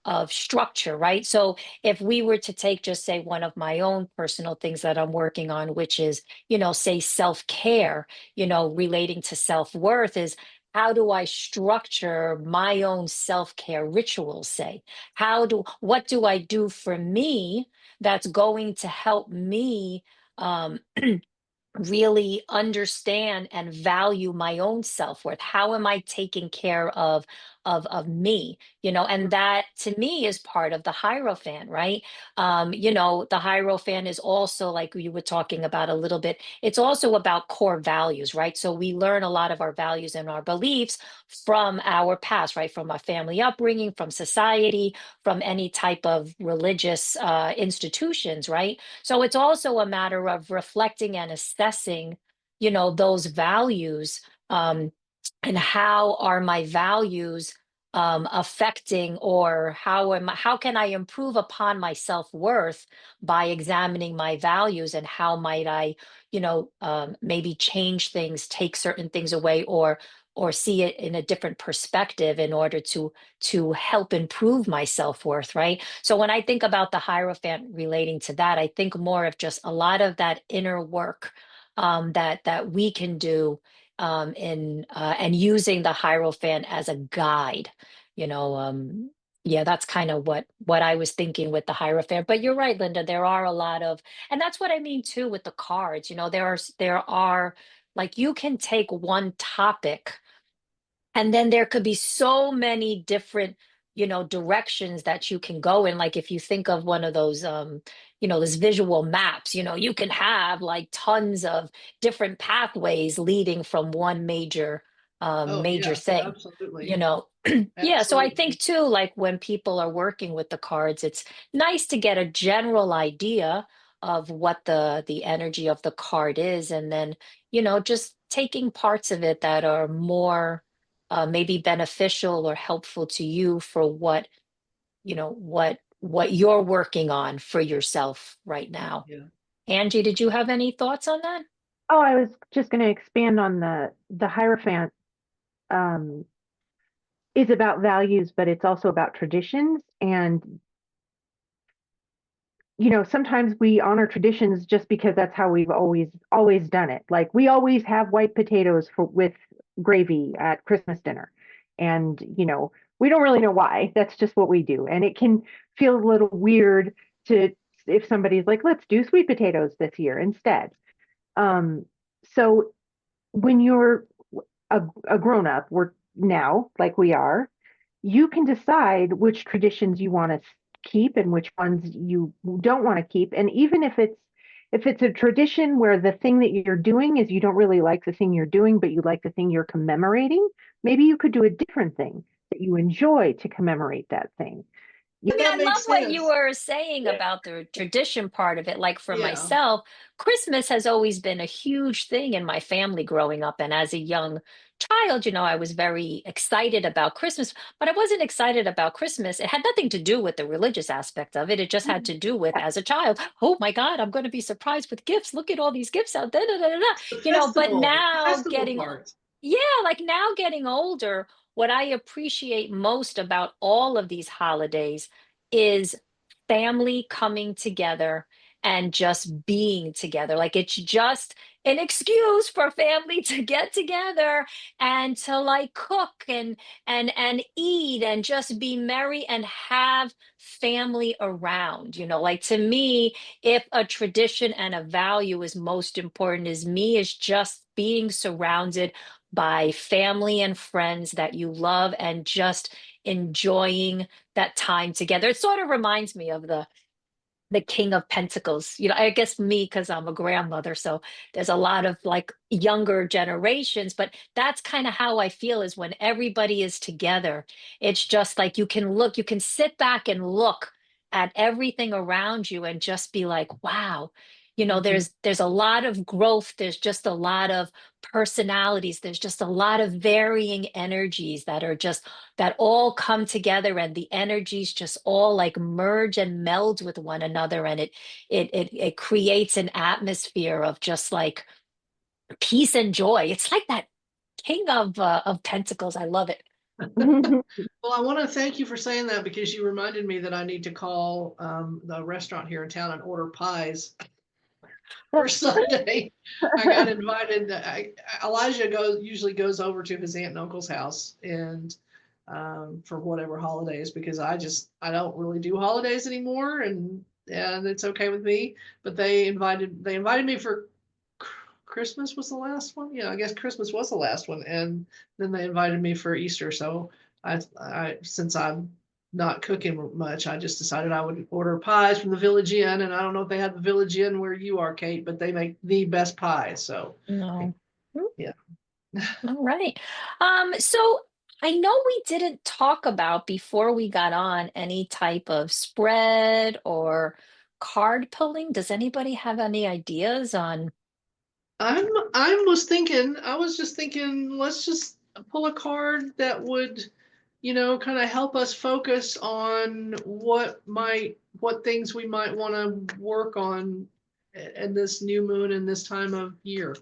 of structure, right? So if we were to take, just say, one of my own personal things that I'm working on, which is, say, self-care, relating to self-worth, is how do I structure my own self-care rituals, say? What do I do for me that's going to help me um, really understand and value my own self-worth? How am I taking care of me? And that to me is part of the Hierophant, right? The Hierophant is also, like you were talking about a little bit, it's also about core values, right? So we learn a lot of our values and our beliefs from our past, right? From our family upbringing, from society, from any type of religious institutions, right? So it's also a matter of reflecting and assessing, those values, and how are my values affecting, or how can I improve upon my self-worth by examining my values, and how might I, maybe change things, take certain things away, or see it in a different perspective in order to help improve my self-worth, right? So when I think about the Hierophant relating to that, I think more of just a lot of that inner work that we can do in and using the Hierophant as a guide. You know, yeah, that's kind of what I was thinking with the Hierophant. But you're right, Linda. There are a lot of, and that's what I mean too with the cards. There are like, you can take one topic, and then there could be so many different, directions that you can go in. Like if you think of one of those, those visual maps, you can have like tons of different pathways leading from one Oh major yes, thing, you absolutely. know. Yeah, so I think Absolutely. too, like when people are working with the cards, it's nice to get a general idea of what the energy of the card is, and then, just taking parts of it that are more maybe beneficial or helpful to you for what you're working on for yourself right now. Yeah. Angie, did you have any thoughts on that? Oh, I was just going to expand on the Hierophant um, is about values, but it's also about traditions. And sometimes we honor traditions just because that's how we've always done it. Like we always have white potatoes with gravy at Christmas dinner. And, we don't really know why. That's just what we do. And it can feel a little weird to if somebody's like, let's do sweet potatoes this year instead. So when you're a grown up, we're now like we are, you can decide which traditions you want to keep and which ones you don't want to keep. And even if it's a tradition where the thing that you're doing is you don't really like the thing you're doing, but you like the thing you're commemorating, maybe you could do a different thing that you enjoy to commemorate that thing. I mean, That I love makes what you sense. were saying about the tradition part of it. Like for Yeah. myself, Christmas has always been a huge thing in my family growing up. And as a young child, I was very excited about Christmas, but I wasn't excited about Christmas. It had nothing to do with the religious aspect of it. It just had to do with, as a child, oh my God, I'm going to be surprised with gifts. Look at all these gifts out there. Da, da, da, da. The But now festival part. yeah, like now getting older, what I appreciate most about all of these holidays is family coming together and just being together. Like it's just an excuse for family to get together and to like cook and eat and just be merry and have family around. Like to me, if a tradition and a value is most important is me is just being surrounded by family and friends that you love and just enjoying that time together. It sort of reminds me of the King of Pentacles. I guess me because I'm a grandmother, so there's a lot of like younger generations, but that's kind of how I feel is when everybody is together. It's just like you can sit back and look at everything around you and just be like, wow. Mhm. There's a lot of growth. There's just a lot of personalities. There's just a lot of varying energies that all come together and the energies just all like merge and meld with one another and it creates an atmosphere of just like peace and joy. It's like that king of pentacles. I love it. Well, I want to thank you for saying that because you reminded me that I need to call the restaurant here in town and order pies for Sunday. I got invited. Elijah usually goes over to his aunt and uncle's house and for whatever holidays because I don't really do holidays anymore and it's okay with me. But they invited me for Christmas was the last one. Yeah, I guess Christmas was the last one, and then they invited me for Easter. So I since I'm not cooking much, I just decided I would order pies from the Village Inn, and I don't know if they have the Village Inn where you are, Kate, but they make the best pies. So No. yeah. All right. So I know we didn't talk about before we got on any type of spread or card pulling. Does anybody have any ideas on? I was just thinking, let's just pull a card that would, kind of help us focus on what things we might want to work on at this new moon and this time of year.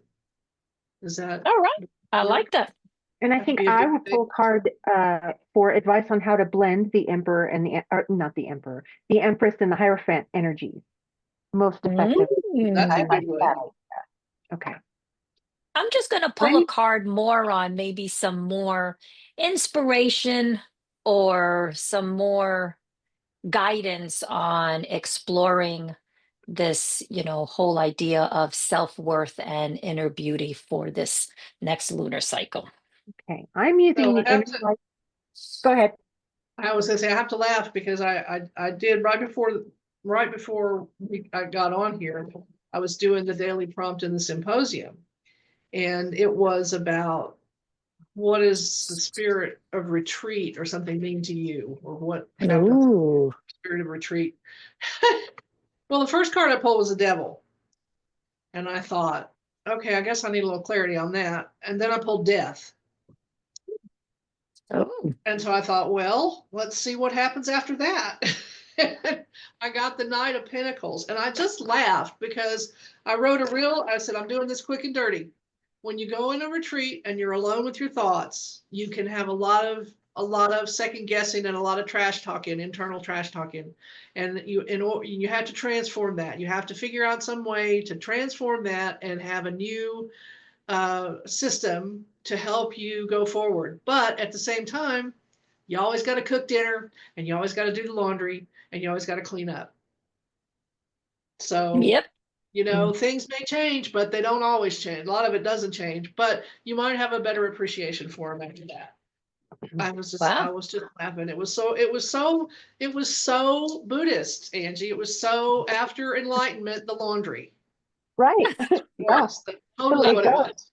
Does that All right. I work? like that. And I That'd think be a I good would thing. pull a card for advice on how to blend the Emperor and not the Emperor, the Empress and the Hierophant energies most effectively. That's I a Mm. like good one. that. Okay. I'm just going to pull a I'm card more on maybe some more inspiration or some more guidance on exploring this, whole idea of self-worth and inner beauty for this next lunar cycle. okay. I'm using So the inner light. Go ahead. I was gonna say I have to laugh because I did right before I got on here, I was doing the daily prompt in the symposium, and it was about what is the spirit of retreat or something mean to you, or what happens in the Ooh. spirit of retreat. Well, the first card I pulled was the devil, and I thought, okay, I guess I need a little clarity on that. And then I pulled death. Oh. And so I thought, well, let's see what happens after that. I got the Knight of Pentacles, and I just laughed because I said, I'm doing this quick and dirty. When you go in a retreat and you're alone with your thoughts, you can have a lot of second guessing and a lot of trash talking, internal trash talking. And you have to transform that. You have to figure out some way to transform that and have a new system to help you go forward. But at the same time, you always got to cook dinner, and you always got to do the laundry, and you always got to clean up. So, Yep. things may change, but they don't always change. A lot of it doesn't change, but you might have a better appreciation for them after that. I was just Wow. laughing. It was so Buddhist, Angie. It was so after enlightenment, the laundry. Right. Yeah. Yes, that's totally what it was.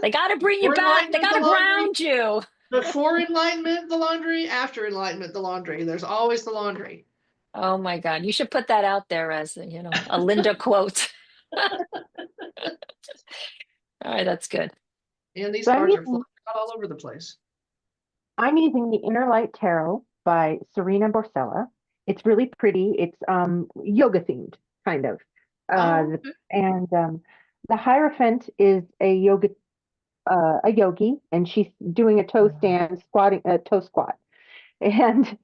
They got to bring you Before back. They enlightenment, got the to laundry. ground you. Before enlightenment, the laundry. After enlightenment, the laundry. There's always the laundry. Oh my God. You should put that out there as, a Linda quote. All right, that's good. And these So cards are flying all over the place. I'm using the Inner Light Tarot by Serena Borsella. It's really pretty. It's yoga themed, kind of. Okay. And the Hierophant is a yogi, and she's doing a toe stand, squatting a toe squat. And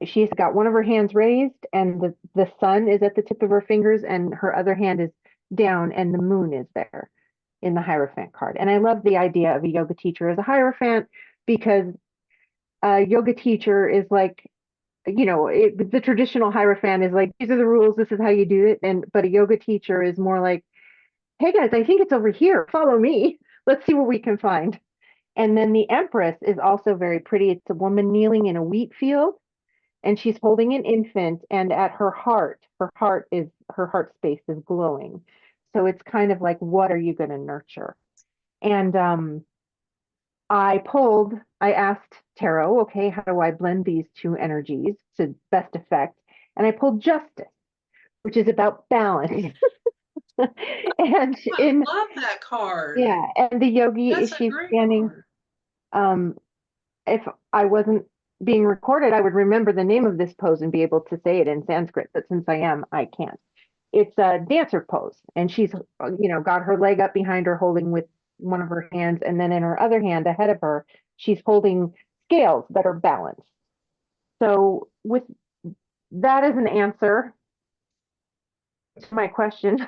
she's got one of her hands raised, and the sun is at the tip of her fingers, and her other hand is down, and the moon is there in the Hierophant card. And I love the idea of a yoga teacher as a Hierophant, because a yoga teacher is like, the traditional Hierophant is like, these are the rules, this is how you do it. But a yoga teacher is more like, hey guys, I think it's over here. Follow me. Let's see what we can find. And then the Empress is also very pretty. It's a woman kneeling in a wheat field, and she's holding an infant, and at her heart space is glowing. So it's kind of like, what are you going to nurture? And I asked Tarot, okay, how do I blend these two energies to best effect? And I pulled Justice, which is about balance. And I love that card. yeah, and the yogi, That's a she's great standing, card. if I wasn't being recorded, I would remember the name of this pose and be able to say it in Sanskrit, but since I am, I can't. It's a dancer pose, and she's, got her leg up behind her, holding with one of her hands, and then in her other hand ahead of her, she's holding scales that are balanced. So with that as an answer to my question,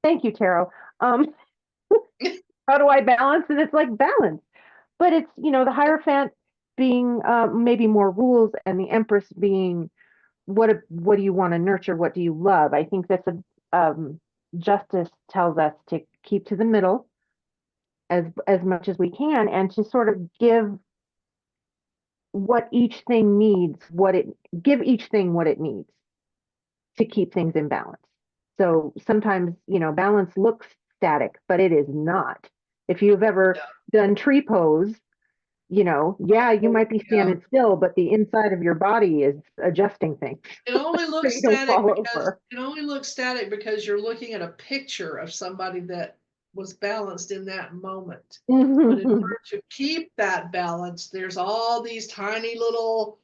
thank you, Tarot. How do I balance? And it's like balance. But it's, the Hierophant being maybe more rules, and the Empress being what do you want to nurture? What do you love? I think that's Justice tells us to keep to the middle as much as we can, and to sort of give what each thing needs, give each thing what it needs to keep things in balance. So sometimes, balance looks static, but it is not. If you've ever done tree pose, you might be standing still, but the inside of your body is adjusting things. It only looks So you don't static fall because over. you're looking at a picture of somebody that was balanced in that moment. But in Mhm. order to keep that balance, there's all these tiny little,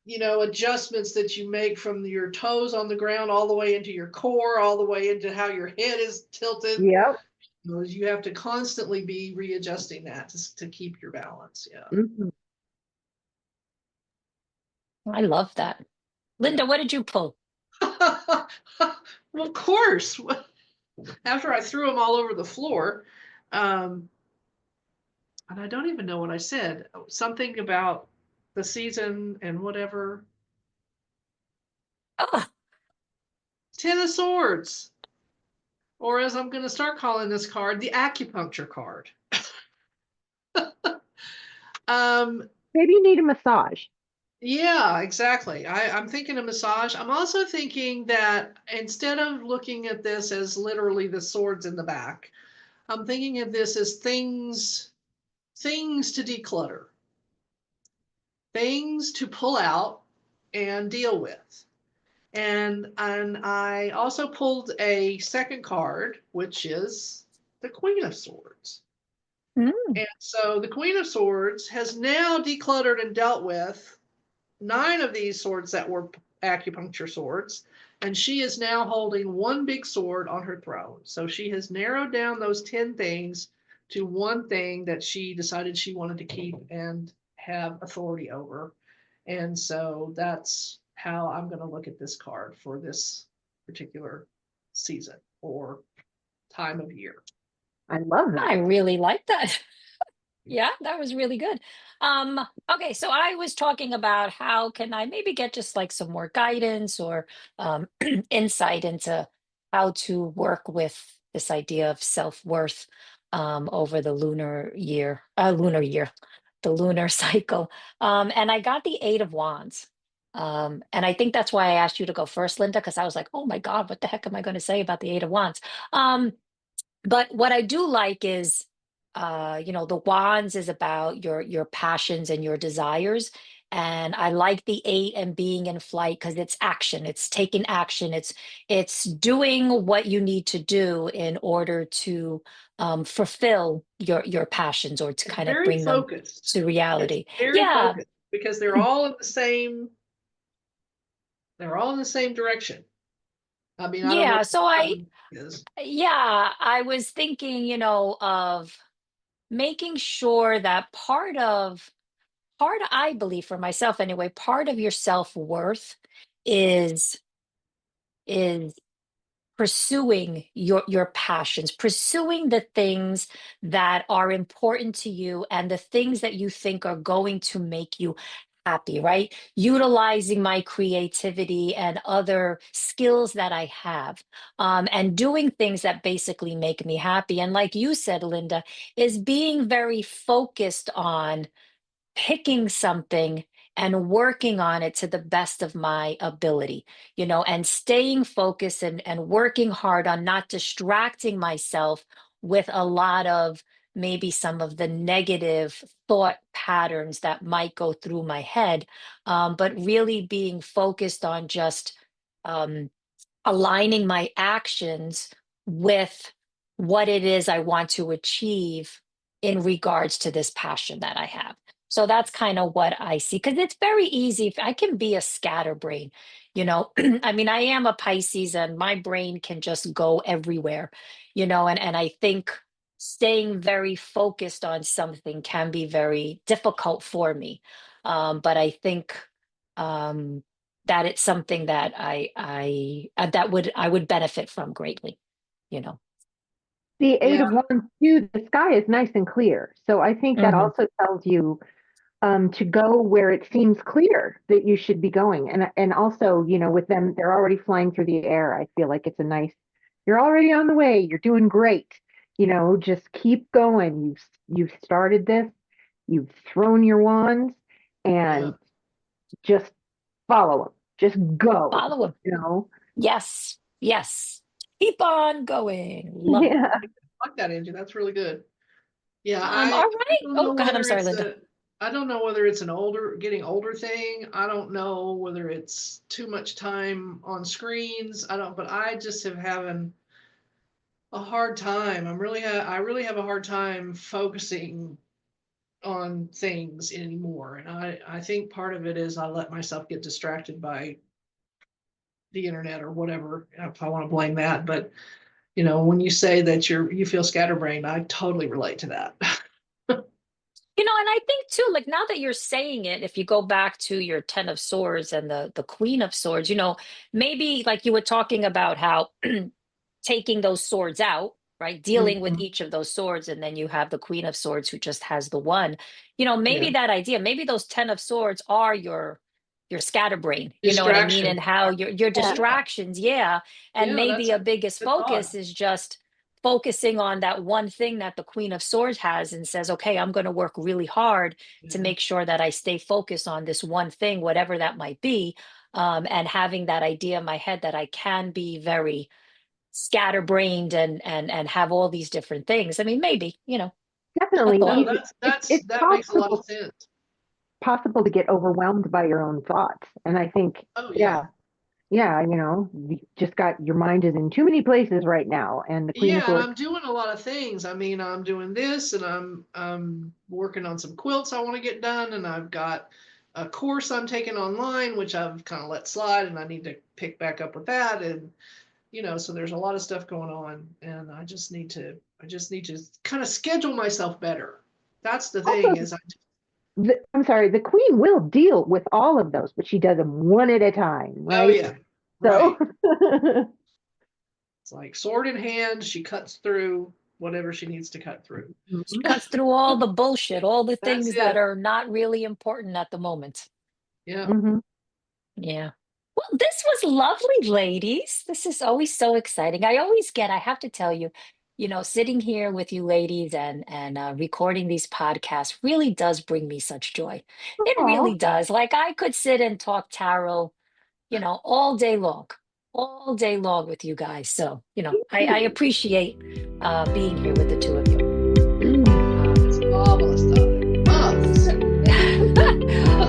adjustments that you make from your toes on the ground all the way into your core, all the way into how your head is tilted. Yep. You have to constantly be readjusting that to keep your balance. Yeah. Mhm. I love that. Linda, what did you pull? Well, of course. After I threw them all over the floor, and I don't even know what I said. Something about the season and whatever. Oh, Ten of Swords. Or as I'm going to start calling this card, the acupuncture card. Maybe you need a massage. Yeah, exactly. I'm thinking a massage. I'm also thinking that instead of looking at this as literally the swords in the back, I'm thinking of this as things to declutter, things to pull out and deal with. And I also pulled a second card, which is the Queen of Swords. mm, And so the Queen of Swords has now decluttered and dealt with 9 of these swords that were acupuncture swords, and she is now holding one big sword on her throne. So she has narrowed down those 10 things to one thing that she decided she wanted to keep and have authority over. And so that's how I'm going to look at this card for this particular season or time of year. I love I that. really like that. Yeah, that was really good. Okay, so I was talking about how can I maybe get just like some more guidance or insight into how to work with this idea of self-worth over the lunar year, the lunar cycle. And I got the Eight of Wands. And I think that's why I asked you to go first, Linda, because I was like, oh my God, what the heck am I going to say about the Eight of Wands? But what I do like is, the wands is about your passions and your desires. And I like the eight and being in flight because it's action, it's taking action, it's doing what you need to do in order to fulfill your passions or to It's kind of very bring them focused. to It's reality. very Yeah, focused because they're all in the same, direction. I mean, I don't know yeah. what So that one is. I was thinking, of making sure that I believe for myself anyway, part of your self-worth is is pursuing your passions, pursuing the things that are important to you and the things that you think are going to make you happy, right? Utilizing my creativity and other skills that I have, and doing things that basically make me happy. And like you said, Linda, is being very focused on picking something and working on it to the best of my ability, and staying focused and working hard on not distracting myself with a lot of maybe some of the negative thought patterns that might go through my head, but really being focused on just um, aligning my actions with what it is I want to achieve in regards to this passion that I have. So that's kind of what I see because it's very easy. I can be a scatterbrain, I mean, I am a Pisces and my brain can just go everywhere, and I think staying very focused on something can be very difficult for me. But I think um, that it's something that I would benefit from greatly, you know. The Eight Yeah. of Wands too, the sky is nice and clear. So I think that Hmm. also tells you to go where it seems clear that you should be going. And also, with them, they're already flying through the air. I feel like it's a nice, you're already on the way. You're doing great. Just keep going. You've started this. You've thrown your wands Yeah. and just follow them. Just go, Follow him. you know? Yes, yes. Keep on going. Love it. Yeah. I like that, Angie. That's really good. Yeah, All I right. don't Oh, know go ahead. I'm whether sorry, it's Linda. an getting older thing. I don't know whether it's too much time on screens. But I just have having a hard time. I really have a hard time focusing on things anymore. And I think part of it is I let myself get distracted by the internet or whatever, if I want to blame that. But when you say that you feel scatterbrained, I totally relate to that. And I think too, like now that you're saying it, if you go back to your Ten of Swords and the Queen of Swords, maybe like you were talking about how taking those swords out, right? Dealing with Mhm. each of those swords, and then you have the Queen of Swords who just has the one. Maybe Yeah. that idea, maybe those Ten of Swords are your scatterbrain, you know what I mean? And Distraction. how your Yeah. distractions, yeah. And Yeah, maybe that's a a biggest good thought. focus is just focusing on that one thing that the Queen of Swords has and says, okay, I'm going to work really hard to Yeah. make sure that I stay focused on this one thing, whatever that might be. And having that idea in my head that I can be very scatterbrained and have all these different things. I mean, maybe, a Definitely thought. No, easy. It's that makes a lot of sense. possible to get overwhelmed by your own thoughts. And I think, Oh yeah, yeah. yeah, you just got your mind is in too many places right now. And the Queen of Yeah, and Swords, I'm doing a lot of things. I mean, I'm doing this and I'm working on some quilts I want to get done, and I've got a course I'm taking online, which I've kind of let slide, and I need to pick back up with that. And so there's a lot of stuff going on, and I just need to kind of schedule myself better. That's the Also, thing is I'm sorry, the queen will deal with all of those, but she does them one at a time, right? oh yeah, So, right. It's like sword in hand, she cuts through whatever she needs to cut through. She cuts through all the bullshit, all the That's things that it. are not really important at the moment. Yeah. Mhm. Yeah. Well, this was lovely, ladies. This is always so exciting. I have to tell you, sitting here with you ladies and recording these podcasts really does bring me such joy. It Aw. really does. Like I could sit and talk tarot, all day long with you guys. So, I appreciate being here with the two of you.